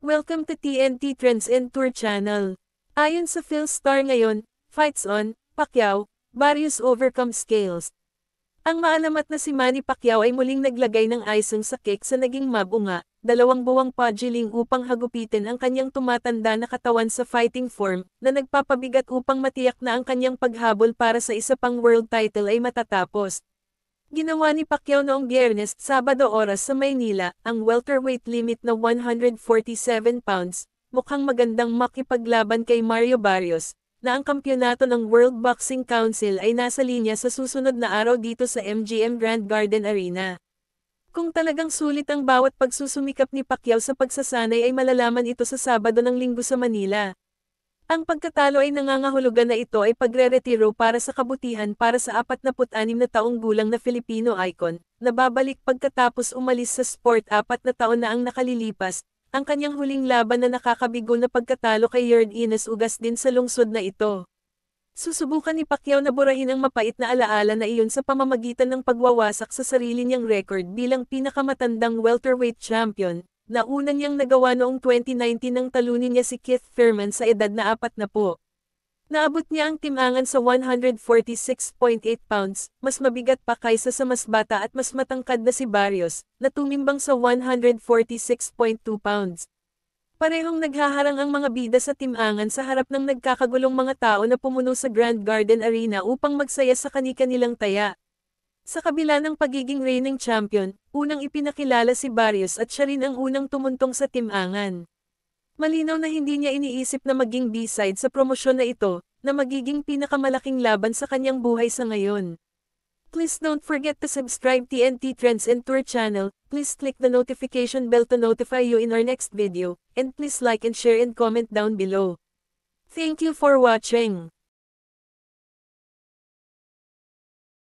Welcome to TNT Trends and Tour Channel. Ayon sa PhilStar ngayon, fights on, Pacquiao, Barrios overcome scales. Ang maalamat na si Manny Pacquiao ay muling naglagay ng icing sa cake sa naging mabunga, 2 buwang pugiling upang hagupitin ang kanyang tumatanda na katawan sa fighting form, na nagpapabigat upang matiyak na ang kanyang paghabol para sa isa pang world title ay matatapos. Ginawa ni Pacquiao noong Biyernes, Sabado oras sa Maynila, ang welterweight limit na 147 pounds, mukhang magandang makipaglaban kay Mario Barrios, na ang kampyonato ng World Boxing Council ay nasa linya sa susunod na araw dito sa MGM Grand Garden Arena. Kung talagang sulit ang bawat pagsusumikap ni Pacquiao sa pagsasanay ay malalaman ito sa Sabado ng Linggo sa Manila. Ang pagkatalo ay nangangahulugan na ito ay pagre-retiro para sa kabutihan para sa 46 na taong gulang na Filipino icon, na babalik pagkatapos umalis sa sport 4 na taon na ang nakalilipas, ang kanyang huling laban na nakakabigo na pagkatalo kay Yair Enes Ugas din sa lungsod na ito. Susubukan ni Pacquiao na burahin ang mapait na alaala na iyon sa pamamagitan ng pagwawasak sa sarili niyang record bilang pinakamatandang welterweight champion, na una niyang nagawa noong 2019 nang talunin niya si Keith Thurman sa edad na 40. Naabot niya ang timangan sa 146.8 pounds, mas mabigat pa kaysa sa mas bata at mas matangkad na si Barrios, na tumimbang sa 146.2 pounds. Parehong naghaharang ang mga bida sa timangan sa harap ng nagkakagulong mga tao na pumuno sa Grand Garden Arena upang magsaya sa kani-kanilang taya. Sa kabila ng pagiging reigning champion, unang ipinakilala si Barrios at siya rin ang unang tumuntong sa timangan. Malinaw na hindi niya iniisip na maging B-side sa promosyon na ito, na magiging pinakamalaking laban sa kanyang buhay sa ngayon. Please don't forget to subscribe TNT Trends and Tour channel, please click the notification bell to notify you in our next video, and please like and share and comment down below. Thank you for watching.